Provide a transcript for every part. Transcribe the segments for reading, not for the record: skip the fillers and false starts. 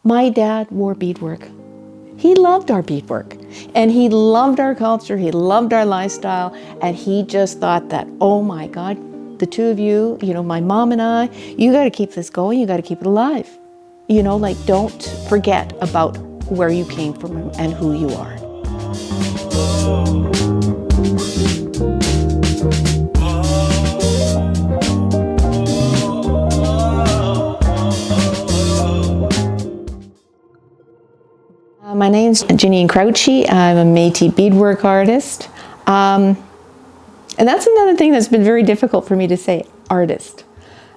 My dad wore beadwork. He loved our beadwork and he loved our culture, he loved our lifestyle, and he just thought that, oh my God, the two of you, my mom and I, you got to keep this going, you got to keep it alive. Don't forget about where you came from and who you are. My name's Jennine Krauchi. I'm a Métis Beadwork artist. And that's another thing that's been very difficult for me to say, artist.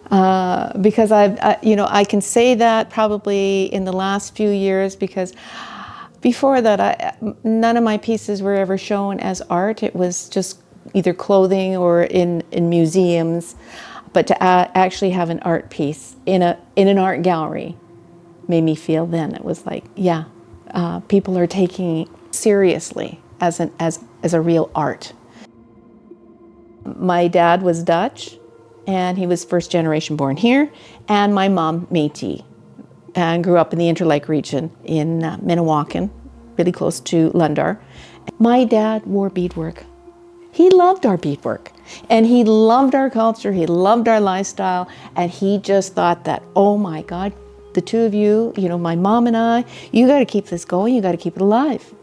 Because I can say that probably in the last few years, because before that, none of my pieces were ever shown as art. It was just either clothing or in museums. But to actually have an art piece in an art gallery made me feel then it was like, yeah. People are taking it seriously as a real art. My dad was Dutch, and he was first generation born here, and my mom Métis, and grew up in the Interlake region in Minnewacan, really close to Lundar. My dad wore beadwork. He loved our beadwork, and he loved our culture, he loved our lifestyle, and he just thought that, oh my God, the two of you, my mom and I, you got to keep this going, you got to keep it alive.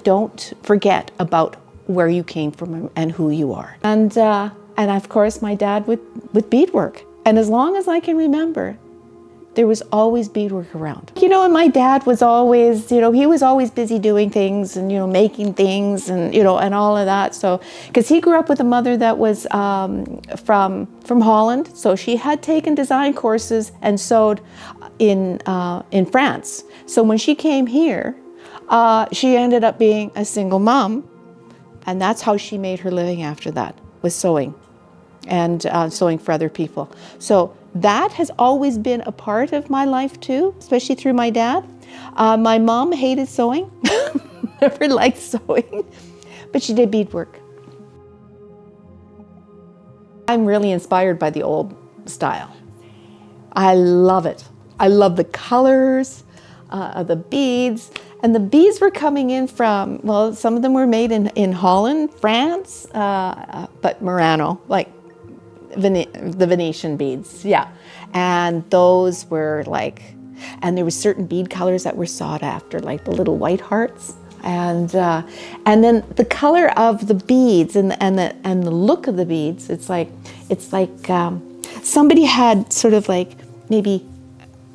Don't forget about where you came from and who you are. And of course, my dad with beadwork. And as long as I can remember, there was always beadwork around. And my dad was always, he was always busy doing things and, making things and, and all of that. So, because he grew up with a mother that was from Holland. So she had taken design courses and sewed in France. So when she came here, she ended up being a single mom. And that's how she made her living after that, was sewing and sewing for other people. So that has always been a part of my life too, especially through my dad. My mom hated sewing, never liked sewing, but she did beadwork. I'm really inspired by the old style. I love it. I love the colors of the beads. And the beads were coming in from, well, some of them were made in Holland, France, but Murano, like the Venetian beads, yeah. And those were and there were certain bead colors that were sought after, like the little white hearts. And then the color of the beads and the look of the beads, it's like somebody had sort of like maybe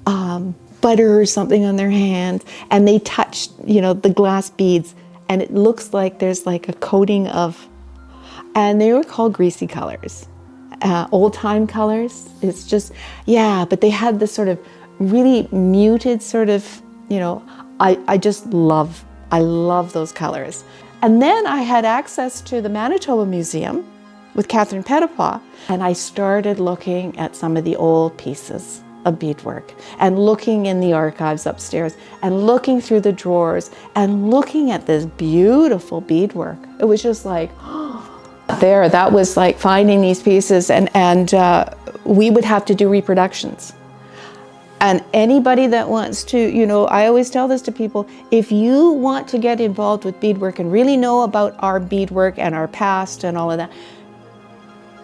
butter or something on their hand, and they touched, the glass beads, and it looks like there's like a coating of, and they were called greasy colors, old time colors. It's just, yeah, but they had this sort of really muted sort of, I love those colors. And then I had access to the Manitoba Museum with Catherine Pettipaw, and I started looking at some of the old pieces of beadwork and looking in the archives upstairs and looking through the drawers and looking at this beautiful beadwork. It was just like, that was like finding these pieces, and we would have to do reproductions. And anybody that wants to, I always tell this to people, if you want to get involved with beadwork and really know about our beadwork and our past and all of that,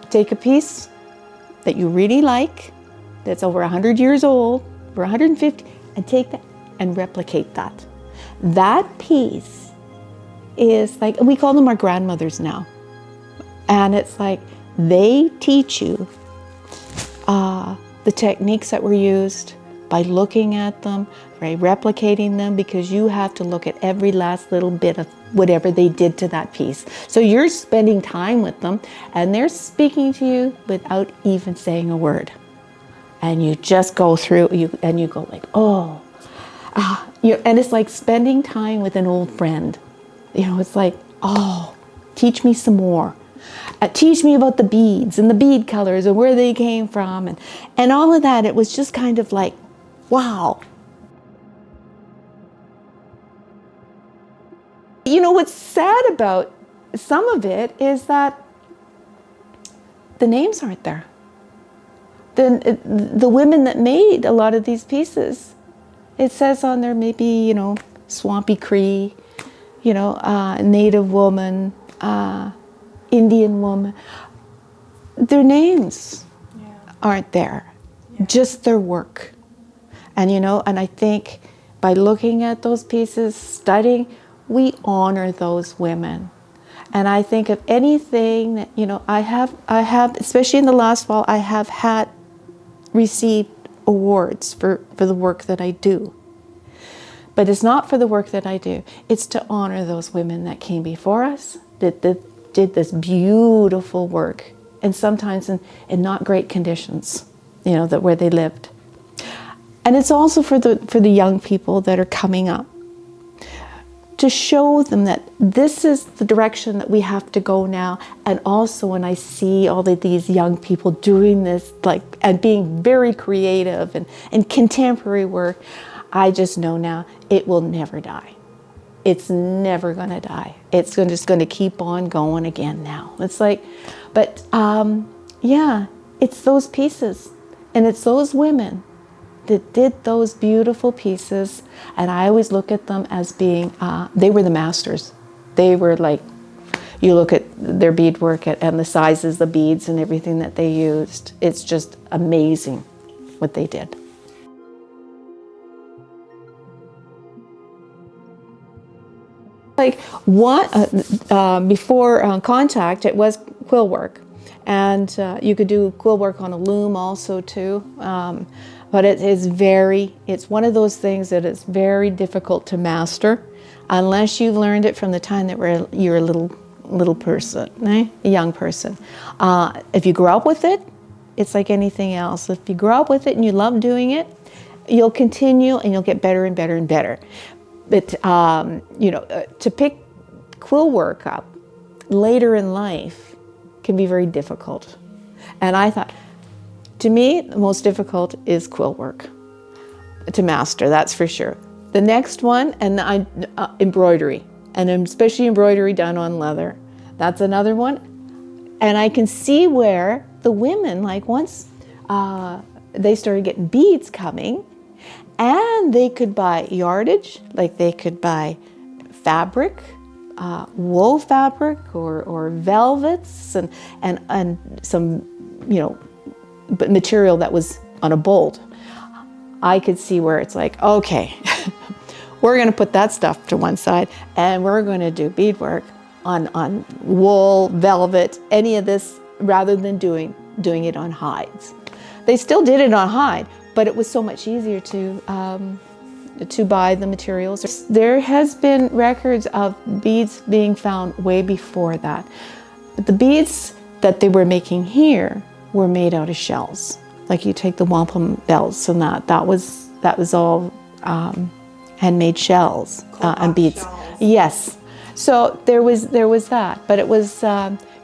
take a piece that you really like, that's over 100 years old, or 150, and take that and replicate that. That piece is like, we call them our grandmothers now. And it's like, they teach you the techniques that were used by looking at them, by replicating them, because you have to look at every last little bit of whatever they did to that piece. So you're spending time with them, and they're speaking to you without even saying a word. And you just go through, and you go like, oh, and it's like spending time with an old friend. It's like, oh, teach me some more. Teach me about the beads and the bead colors and where they came from and all of that. It was just kind of like, wow. What's sad about some of it is that the names aren't there. The women that made a lot of these pieces, it says on there maybe, you know, Swampy Cree, you know, Native woman, Indian woman. Their names aren't there, just their work. And, you know, and I think by looking at those pieces, studying, we honor those women. And I think of anything that, you know, I have, especially in the last fall, I have received awards for the work that I do. But it's not for the work that I do. It's to honor those women that came before us, that did this beautiful work, and sometimes in not great conditions, you know, where they lived. And it's also for the young people that are coming up, to show them that this is the direction that we have to go now. And also when I see all of these young people doing this, like, and being very creative and contemporary work, I just know now it will never die. It's never gonna die. It's just gonna keep on going again now. It's like, but yeah, it's those pieces, and it's those women that did those beautiful pieces, and I always look at them as being, they were the masters. They were like, you look at their beadwork and the sizes, the beads and everything that they used. It's just amazing what they did. Like what, before contact, it was quill work. And you could do quill work on a loom also too. But it's one of those things that it's very difficult to master unless you've learned it from the time that you're a little person, a young person. If you grow up with it, it's like anything else. If you grow up with it and you love doing it, you'll continue and you'll get better and better and better. But you know, to pick quill work up later in life can be very difficult. And I thought, to me, the most difficult is quill work to master, that's for sure. The next one, and embroidery, and especially embroidery done on leather. That's another one. And I can see where the women, like once they started getting beads coming, and they could buy yardage, like they could buy fabric, wool fabric or velvets and some, you know, but material that was on a bolt. I could see where it's like, okay, we're going to put that stuff to one side and we're going to do beadwork on wool, velvet, any of this, rather than doing it on hides. They still did it on hide, but it was so much easier to buy the materials. There has been records of beads being found way before that, but the beads that they were making here were made out of shells. Like you take the wampum bells and that was all handmade shells and beads. Shells. Yes. So there was that, but it was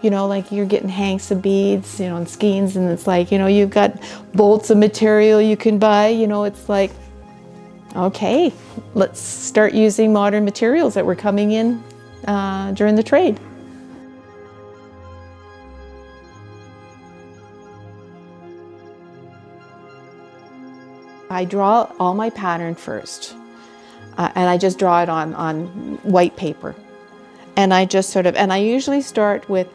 you know, like you're getting hanks of beads, you know, and skeins, and it's like, you know, you've got bolts of material you can buy. You know, it's like, okay, let's start using modern materials that were coming in during the trade. I draw all my pattern first, and I just draw it on white paper. And I just and I usually start with,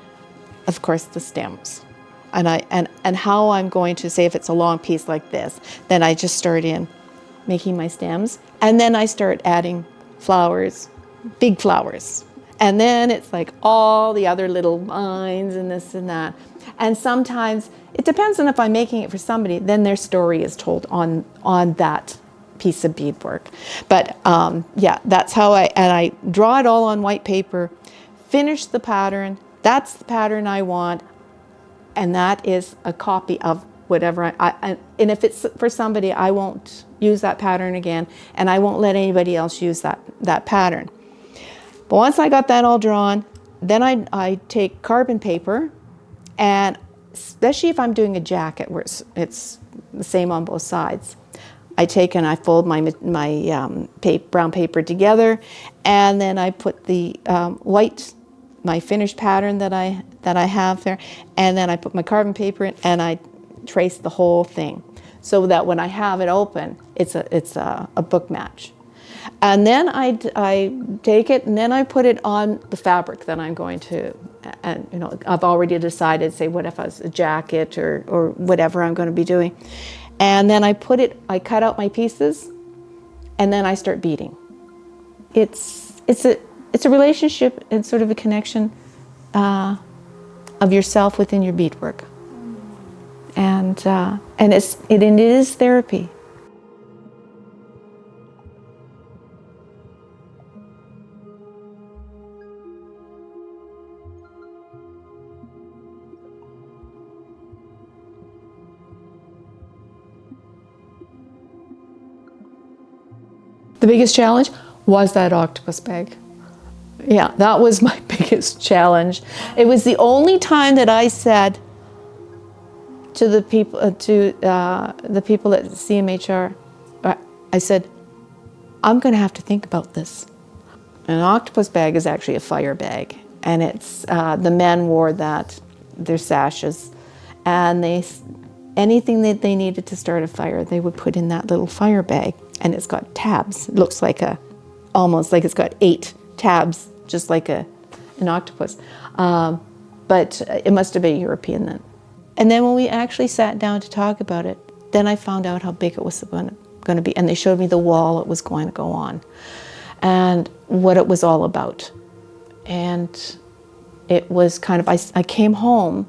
of course, the stems. And how I'm going to say, if it's a long piece like this, then I just start in making my stems. And then I start adding flowers, big flowers. And then it's like all the other little vines and this and that. And sometimes, it depends on if I'm making it for somebody, then their story is told on that piece of beadwork. But yeah, that's how I draw it all on white paper, finish the pattern. That's the pattern I want, and that is a copy of whatever and if it's for somebody, I won't use that pattern again, and I won't let anybody else use that pattern. But once I got that all drawn, then I take carbon paper, and especially if I'm doing a jacket where it's the same on both sides, I take and I fold my brown paper together, and then I put the my finished pattern that I have there, and then I put my carbon paper in and I trace the whole thing. so that when I have it open, it's a book match. And then I take it and then I put it on the fabric that I'm going to, and you know, I've already decided, say, what if it's a jacket or whatever I'm going to be doing. And then I cut out my pieces, and then I start beading. It's a relationship and sort of a connection of yourself within your beadwork. And it is therapy. The biggest challenge was that octopus bag. Yeah, that was my biggest challenge. It was the only time that I said to the people at CMHR, I said, I'm going to have to think about this. An octopus bag is actually a fire bag, and it's the men wore that, their sashes, and anything that they needed to start a fire, they would put in that little fire bag, and it's got tabs. It looks like almost like it's got 8 tabs, just like an octopus. But it must have been European then. And then when we actually sat down to talk about it, then I found out how big it was going to be, and they showed me the wall it was going to go on, and what it was all about. And it was kind of, I came home,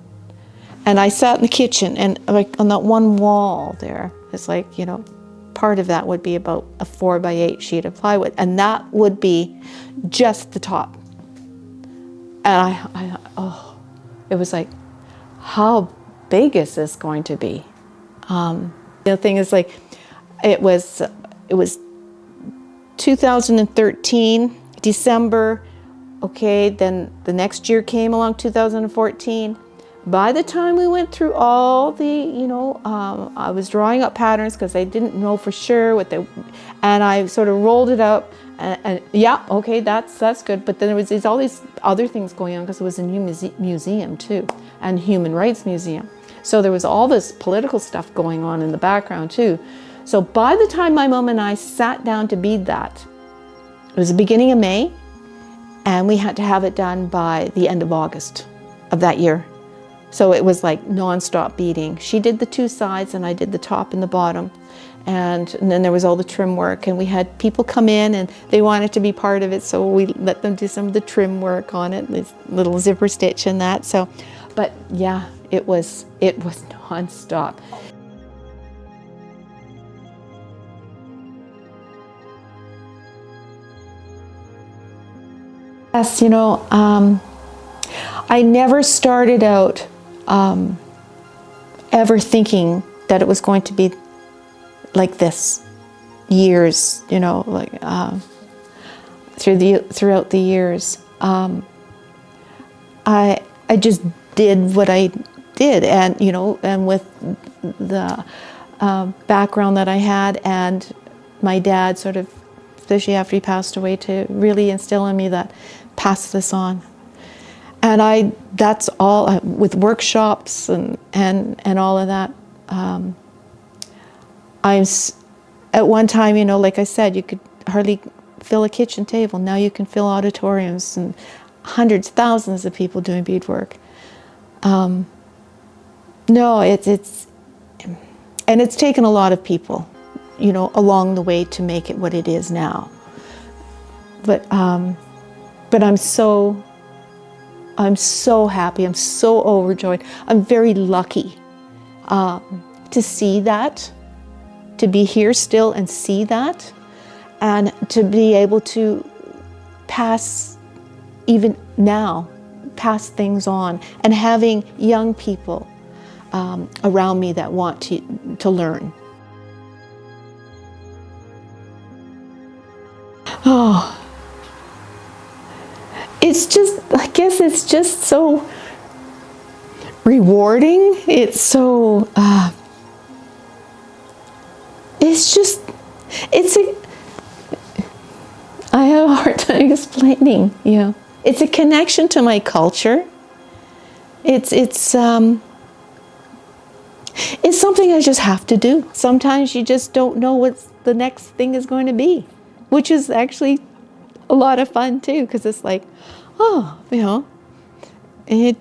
and I sat in the kitchen, and like on that one wall there, it's like, you know, part of that would be about a 4x8 sheet of plywood, and that would be just the top. And it was like, how big is this going to be? The thing is, like, it was 2013, December. Okay, then the next year came along, 2014. By the time we went through all the, you know, I was drawing up patterns because I didn't know for sure and I sort of rolled it up, and yeah, okay, that's good. But then there was all these other things going on because it was a new museum too, and human rights museum. So there was all this political stuff going on in the background too. So by the time my mom and I sat down to bead that, it was the beginning of May, and we had to have it done by the end of August of that year. So it was like non-stop beading. She did the 2 sides and I did the top and the bottom. And then there was all the trim work, and we had people come in and they wanted to be part of it, so we let them do some of the trim work on it, this little zipper stitch and that. So, but yeah, it was non-stop. Yes, you know, I never started out ever thinking that it was going to be like this. Years, you know, like throughout the years, I just did what I did, and you know, and with the background that I had, and my dad sort of, especially after he passed away, to really instill in me that pass this on. And that's all, with workshops and all of that. At one time, you know, like I said, you could hardly fill a kitchen table. Now you can fill auditoriums and hundreds, thousands of people doing beadwork. No, it's taken a lot of people, you know, along the way to make it what it is now. But I'm so happy. I'm so overjoyed. I'm very lucky to see that, to be here still and see that, and to be able to pass, even now, pass things on, and having young people around me that want to learn. Oh, it's just, I guess it's just so rewarding. It's so, I have a hard time explaining, you know. It's a connection to my culture. It's It's something I just have to do. Sometimes you just don't know what the next thing is going to be, which is actually a lot of fun too, because it's like, oh, and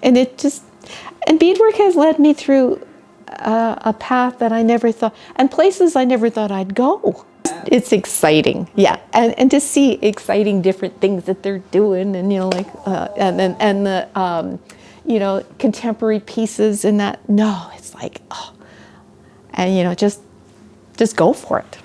and beadwork has led me through a path that I never thought, and places I never thought I'd go. It's exciting, yeah, and to see exciting different things that they're doing, and and the contemporary pieces and that. No, it's like, oh, and just go for it.